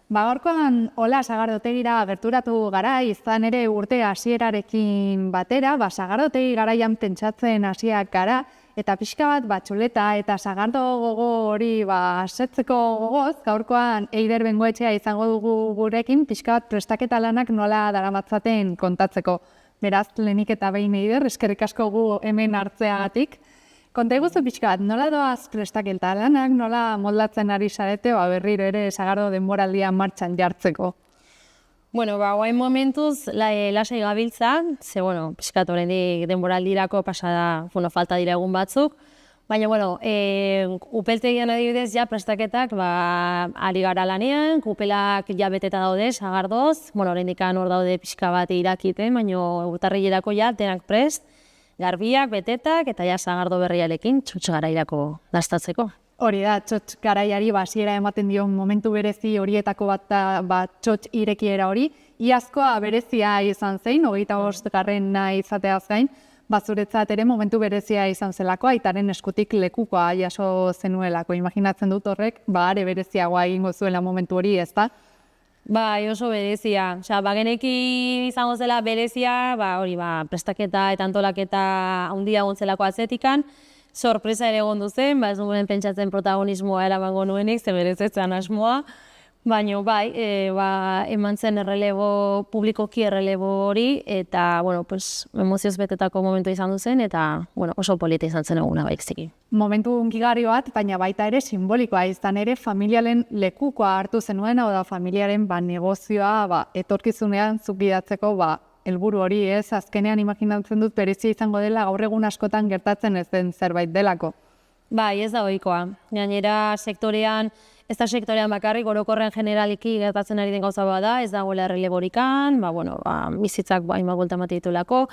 Gaurkoan hola Sagardotegira gerturatu gara, izan ere urte hasierarekin batera, Sagardotegi garaian pentsatzen hasiak gara, eta pixka bat txuleta eta sagardo gogo hori asetzeko gogoz, gaurkoan Eider Bengoetxea izango dugu gurekin, pixka bat prestaketa lanak nola daramatzaten kontatzeko. Beraz, lehenik eta behin Eider, eskerrik asko gu hemen hartzeagatik. Konta iguzu pixka bat, nola doaz prestaketa lanak, nola moldatzen ari zarete, berriro ere sagardo denboraldia martxan jartzeko? Bueno, guain momentuz lasai gabiltza, ze, pixkat oraindik denboraldirako pasada, falta dira egun batzuk, baina, upeltegian adibidez, ja prestaketak, ari gara lanean, kupelak ja beteta daude, sagardoz, oraindik hor daude pixka bat irakiten, baina urtarrilerako ja denak prest, garbiak, betetak, eta ja sagardo berriarekin txotx garairako dastatzeko. Hori da, txotx garaiari hasiera ematen dion momentu berezi horietako bat txotx irekiera hori. Iazkoa berezia izan zein, 25. izateaz gain, zuretzat ere momentu berezia izan zelako, aitaren eskutik lekukoa jaso zenuelako. Imaginatzen dut horrek, are bereziagoa egingo zuela momentu hori, ez da? Bai, oso berezia. Bagenekin izango zela berezia, prestaketa eta antolaketa handia gontzelako atzetikan, sorpresa ere egon duzen, ez duen pentsatzen protagonismoa eramango nuenik, ze berezetzen asmoa, baina eman zen publikoki errelebo hori, eta emozioz betetako momentu izan duzen, eta oso polita izan zen eguna baikziki. Momentu hunkigarri bat, baina baita ere simbolikoa izan ere familiaren lekukoa hartu zenuen, hau da familiaren negozioa etorkizunean zubidatzeko helburu hori, ez, azkenean imaginatzen dut berezia izango dela gaur egun askotan gertatzen ez den zerbait delako. Bai, ez da ohikoa. Gainera sektorean, ez da sektorean bakarrik, orokorrean generaliki gertatzen ari den gauza bada, ez dagoela erreleborikan, bizitzak hainbat buelta ematen ditulako,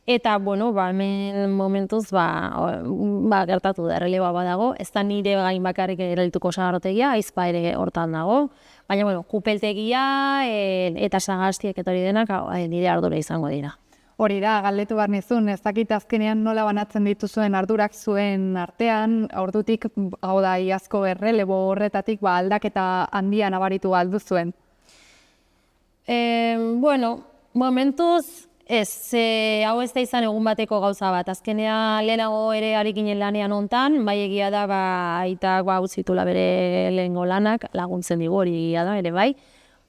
eta, hemen momentuz, gertatu da, erreleboa badago, ez da nire gain bakarrik erelituko sagardotegia, aizpa ere hortan dago, baina, kupeltegia eta sagaztiek eta hori denak nire ardura izango dira. Hori da, galdetu behar nizun, ez dakit azkenean nola banatzen dituzuen ardurak zuen artean, ordutik, hau da, iazko errelebo horretatik, aldaketa handia nabaritu aldu zuen. Momentuz, ez, hau ez da izan egun bateko gauza bat. Azkenean lehenago ere ari ginen lanean hontan, bai egia da, aitak utzitula bere lehengo lanak, laguntzen digu hori egia da, ere bai.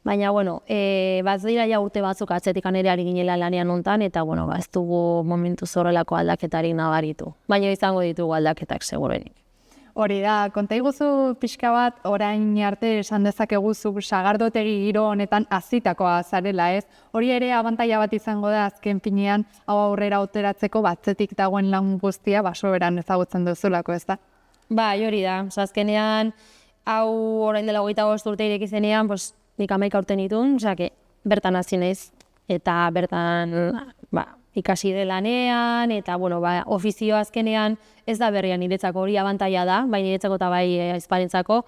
Baina, bat dira ja urte batzuk atzetikan ere ari ginela lanean hontan, eta, ez dugu momentu horrelako aldaketarik nabaritu. Baina izango ditugu aldaketak segurenik. Hori da, konta iguzu pixka bat, orain arte esan dezakegu zu sagardotegi giro honetan hazitakoa zarela, ez? Hori ere abantaila bat izango da azken finean, hau aurrera oteratzeko batzetik dagoen lan guztia soberan ezagutzen duzulako, ez da? Bai, hori da, azkenean, hau orain dela 25 urte ireki zenean, nik 11 urte nituen, bertan hasi naiz, eta bertan ikasi de lanean, eta ofizio azkenean ez da berrian niretzako hori abantaila da, bai niretzako eta bai aizparentzako,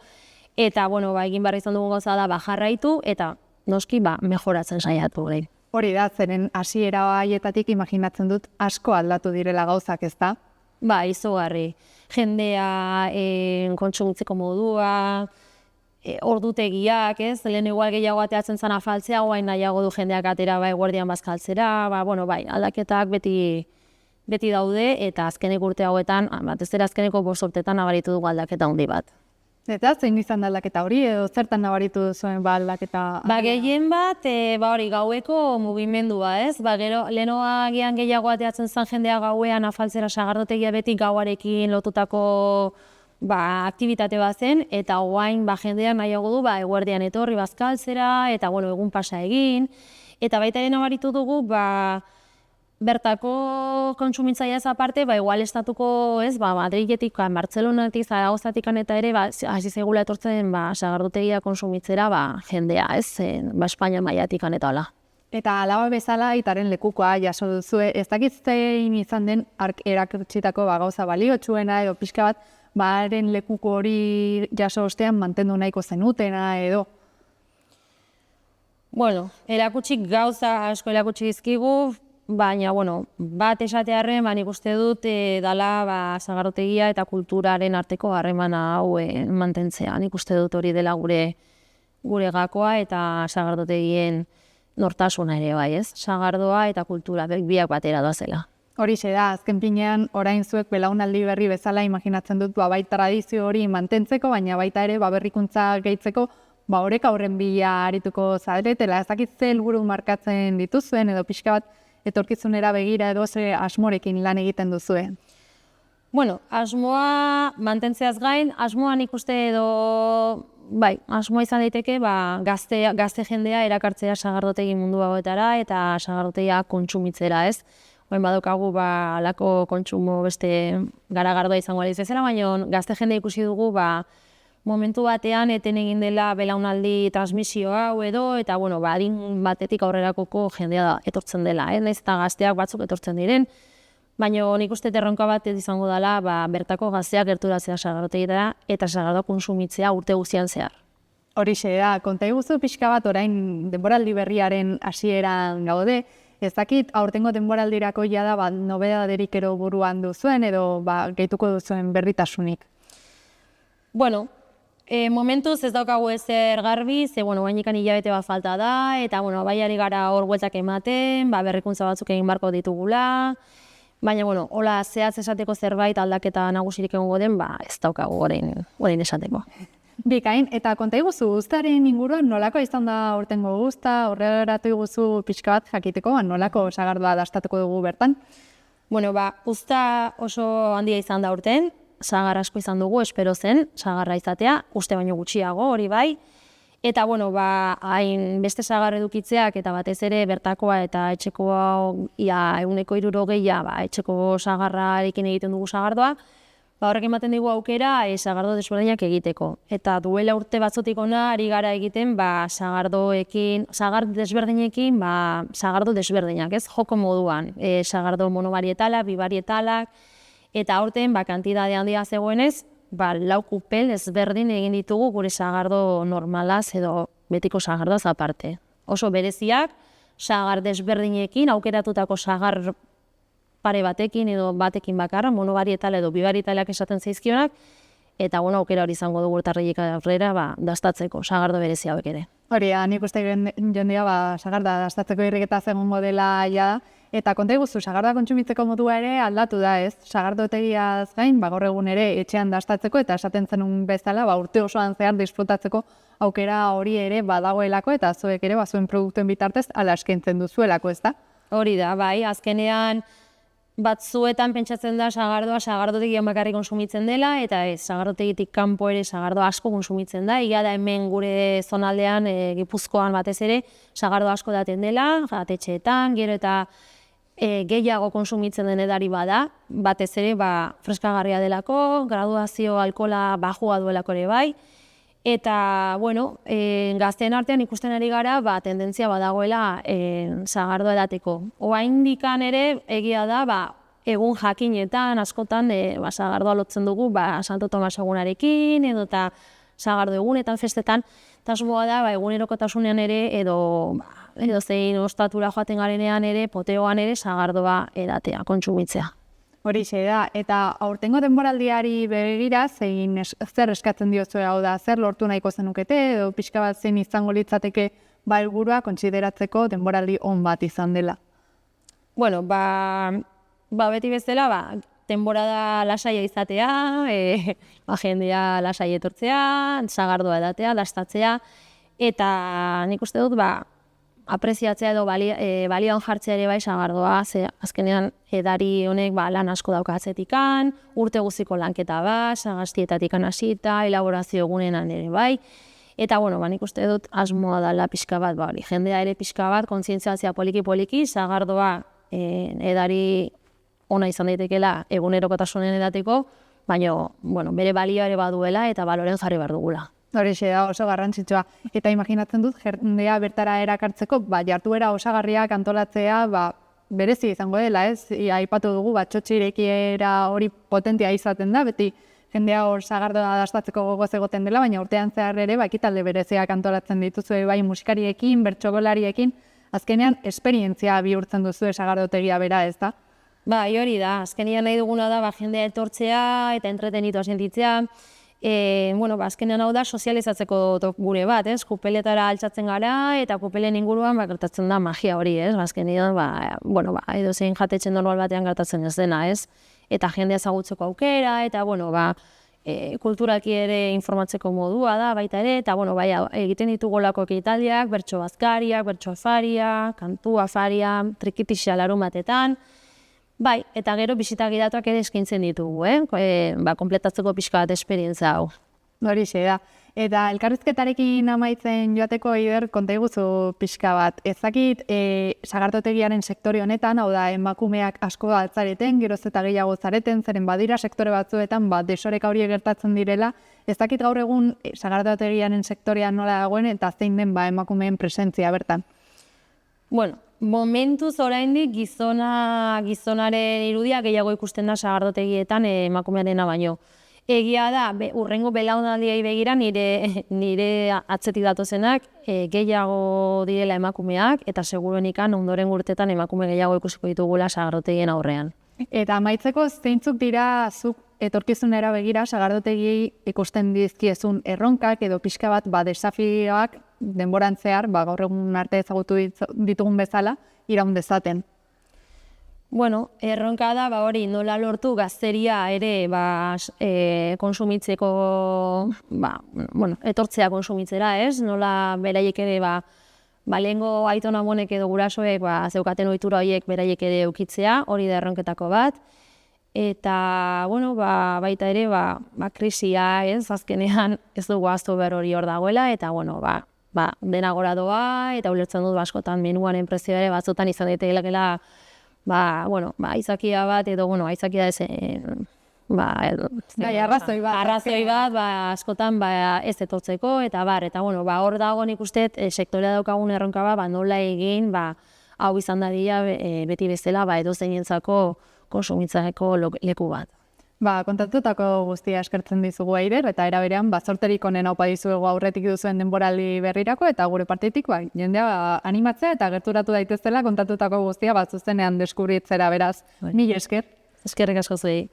eta egin behar izan dugu gauza da jarraitu, eta noski mejoratzen saiatu gure. Hori da, zeren hasiera haietatik imaginatzen dut asko aldatu direla gauzak, ez da? Izugarri. Jendea, kontsumitzeko modua, ordutegiak, ez? Lehen igual gehiago ateatzen zen afaltzea, guain nahiago du jendeak atera guardian bazkaltzera, aldaketak beti daude, eta azkenek urte hauetan, batez ere azkeneko 5 urtetan nabaritu dugu aldaketa handi bat. Eta zein izan da aldaketa hori, edo zertan nabaritu duzuen aldaketa? Gehien bat, hori gaueko mugimendua, ez? Gero, lehenoa agian gehiago ateatzen zen jendea gauean afaltzera sagardotegia beti gauarekin lotutako aktibitate bat zen, eta guain jendeak nahiago du eguerdian etorri bazkaltzera, eta egun pasa egin, eta baita ere nabaritu dugu bertako kontsumitzaia ez aparte, igual estatuko, ez, Madriletik, Bartzelonatik, Zaragozatik eta ere, hasi zegula etortzen sagardotegia konsumitzera jendea, ez, Espainia mailatik eta hala. Eta alaba bezala aitaren lekukoa jaso duzue, ez dakit zein izan den erakutsitako gauza baliotsuena edo pixka bat, haren lekuko hori jaso ostean mantendu nahiko zenutena edo? Erakutsik gauza asko erakutsi dizkigu, baina, bat esatearren, nik uste dut dala sagardotegia eta kulturaren arteko harremana hau mantentzea. Nik uste dut hori dela gure gure gakoa eta sagardotegien nortasuna ere bai, ez? Sagardoa eta kultura biak batera doazela. Horixe da, azken finean, orain zuek belaunaldi berri bezala imaginatzen dut, bai tradizio hori mantentzeko, baina baita ere, berrikuntza gehitzeko, horrek aurren bila arituko zaretela, ez dakit ze helburu markatzen dituzuen, edo pixka bat etorkizunera begira edo ze asmorekin lan egiten duzuen. Bueno, asmoa mantentzeaz gain, asmoan ikuste edo, asmoa izan daiteke, gazte jendea erakartzea sagardotegi mundu hauetara eta sagardotegia kontsumitzera, ez? Oin badokagu, alako kontsumo beste garagardoa izango aliz bezala, baina gazte jende ikusi dugu, momentu batean eten egin dela belaunaldi transmisio hau edo, eta adin batetik aurrerakoko jendea etortzen dela, nahiz eta gazteak batzuk etortzen diren, baina nik uste erronka bat izango dela bertako gazteak gerturatzea sagardotegietara eta sagardoa kontsumitzea urte guztian zehar. Horixe da, konta iguzu pixka bat orain denboraldi berriaren hasieran gaude, ez dakit aurtengo denboraldirako da nobedaderik ero buruan duzuen edo gehituko duzuen berritasunik. Bueno, momentuz ez daukagu ezer garbi, ze gainikan hilabete bat falta da, eta bai ari gara hor bueltak ematen, berrikuntza batzuk egin barko ditugula, baina hola zehatz esateko zerbait aldaketa nagusirik egongo den, ez daukagu orain esateko. Bikain, eta konta iguzu guztaren inguruan nolako izan da urtengo guzta, horregaratu iguzu pixka bat jakiteko, nolako sagardoa dastatuko dugu bertan? Guzta oso handia izan da urten, sagar asko izan dugu, espero zen, sagarra izatea, uste baino gutxiago, hori bai. Eta, hain beste sagar edukitzeak eta batez ere bertakoa eta etxekoa ia 60%, etxeko sagarrarekin egiten dugu sagardoa, horrek ematen digu aukera sagardo desberdinak egiteko. Eta duela urte batzotik ona ari gara egiten sagar desberdinekin sagardo desberdinak, ez? Joko moduan, sagardo monobarietala, bibarietala, eta aurten kantidade handia zegoenez, 4 kupel ezberdin egin ditugu gure sagardo normalaz edo betiko sagardoaz aparte. Oso bereziak, sagar desberdinekin, aukeratutako sagar pare batekin edo batekin bakarra, monobarietala edo bibarietaleak esaten zaizkionak, eta aukera hori izango dugu urtarrilik aurrera dastatzeko sagardo berezi hauek ere. Hori, nik uste jendea sagarda dastatzeko irriketa zegoen modela da, eta konta iguzu, sagarda kontsumitzeko modua ere aldatu da, ez? Sagardotegiaz gain, gaur egun ere etxean dastatzeko eta esaten zenun bezala, urte osoan zehar disfrutatzeko aukera hori ere badagoelako eta zuek ere zuen produktuen bitartez ala eskaintzen duzuelako, ez da? Hori da, azkenean batzuetan pentsatzen da sagardotegian bakarrik konsumitzen dela, eta sagardotegitik kanpo ere sagardo asko konsumitzen da. Egia da hemen gure zonaldean, Gipuzkoan batez ere, sagardo asko daten dela, jatetxeetan, gero eta gehiago konsumitzen den edari bada, batez ere freskagarria delako, graduazio alkohola bajua duelako ere bai, eta, gazteen artean ikusten ari gara, tendentzia badagoela sagardoa edateko. Oraindikan ere, egia da, egun jakinetan, askotan, sagardoa lotzen dugu, Santo Tomas egunarekin, edo eta sagardo egunetan, festetan, eta asmoa da, egunerokotasunean ere, edo zein ostatura joaten garenean ere, poteoan ere, sagardoa edatea, kontsumitzea. Horixe da, eta aurtengo denboraldiari begira, zer eskatzen diozue hau da, zer lortu nahiko zenukete, edo pixka bat zein izango litzateke helburua kontsideratzeko denboraldi on bat izan dela? Beti bezala, denborada lasaia izatea, jendea lasai etortzea, sagardoa edatea, dastatzea, eta nik uste dut, apreziatzea edo balioan jartzea ere bai sagardoa, azkenean edari honek lan asko dauka atzetikan, urte guztiko lanketa sagaztietatik hasita, elaborazio egunenan ere bai, eta nik uste dut asmoa dela pixka bat, jendea ere pixka bat, kontzientziatzea poliki-poliki, sagardoa edari ona izan daitekela egunerokotasunen edateko, baina bere balioa ere baduela eta baloren jarri behar dugula. Horixe da, oso garrantzitsua. Eta imaginatzen dut, jendea bertara erakartzeko, jarduera osagarriak antolatzea, berezi izango dela, ez? Aipatu dugu, txotxirekiera hori potentia izaten da, beti jendea hor sagardoa dastatzeko gogoz egoten dela, baina urtean zehar ere, ekitaldi bereziak antolatzen dituzue, musikariekin, bertsogolariekin, azkenean, esperientzia bihurtzen duzu sagardotegia bera, ez da? Hori da, azkenean nahi duguna da, jendea etortzea eta entretenitua sentitzea, Bueno, azkenean hau da sozializatzeko gure bat, ez? Kupeletara altxatzen gara eta kupelen inguruan gertatzen da magia hori, ez? Azkenean, edozein jatetxe normal batean gertatzen ez dena, ez? Eta jendea ezagutzeko aukera, eta, kulturalki ere informatzeko modua da, baita ere, eta, egiten ditugolako ekitaldiak, bertso bazkariak, bertso afaria, kantu afaria, trikitixa larun batetan, bai, eta gero bisita gidatuak ere eskaintzen ditugu, konpletatzeko pixka bat esperientza hau. Horixe da. Eta elkarrizketarekin amaitzen joateko, Eider, konta iguzu pixka bat. Ezakit, sagardotegiaren sektore honetan, hau da, emakumeak asko altzareten, geroz eta gehiago zareten, zeren badira sektore batzuetan, desoreka horiek gertatzen direla. Ezakit gaur egun sagardotegiaren sektorean nola dagoen, eta zein den emakumeen presentzia bertan. Bueno, momentuz oraindik gizonaren irudia gehiago ikusten da sagardotegietan emakumearena baino. Egia da, urrengo belaunaldiei begira nire atzetik datozenak gehiago direla emakumeak, eta seguruenikan ondoren urtetan emakume gehiago ikusiko ditugula sagardotegien aurrean. Eta amaitzeko, zeintzuk dira zuk etorkizunera begira sagardotegiei ikusten dizkiezun erronkak edo pixka bat desafioak denboran zehar, gaur egun arte ezagutu ditugun bezala, iraun dezaten. Bueno, erronka da, hori nola lortu gazteria ere konsumitzeko, etortzea konsumitzera, ez? Nola beraiek ere, lehengo aiton amonek edo gurasoek zeukaten ohitura horiek beraiek ere eukitzea, hori da erronketako bat. Eta, baita ere, krisia, ez? Azkenean ez dugu ahaztu behar hori hor dagoela, eta, dena gora doa, eta ulertzen dut askotan menuaren prezioa ere batzutan izan daitekeela aizakia bat, edo, aizakia ez, arrazoi bat, askotan ez etortzeko, eta hor dago nik uste, sektorea daukagun erronka nola egin, hau izan dadila beti bezala, edozeinentzako konsumitzako leku bat. Kontatutako guztia eskertzen dizugu, Eider, eta era berean, zorterik onen aupa dizuegu aurretik duzuen denboraldi berrirako, eta gure partetik, jendea animatzea eta gerturatu daitezela kontatutako guztia zuzenean deskubritzera, beraz. Mila esker. Eskerrik asko zuei.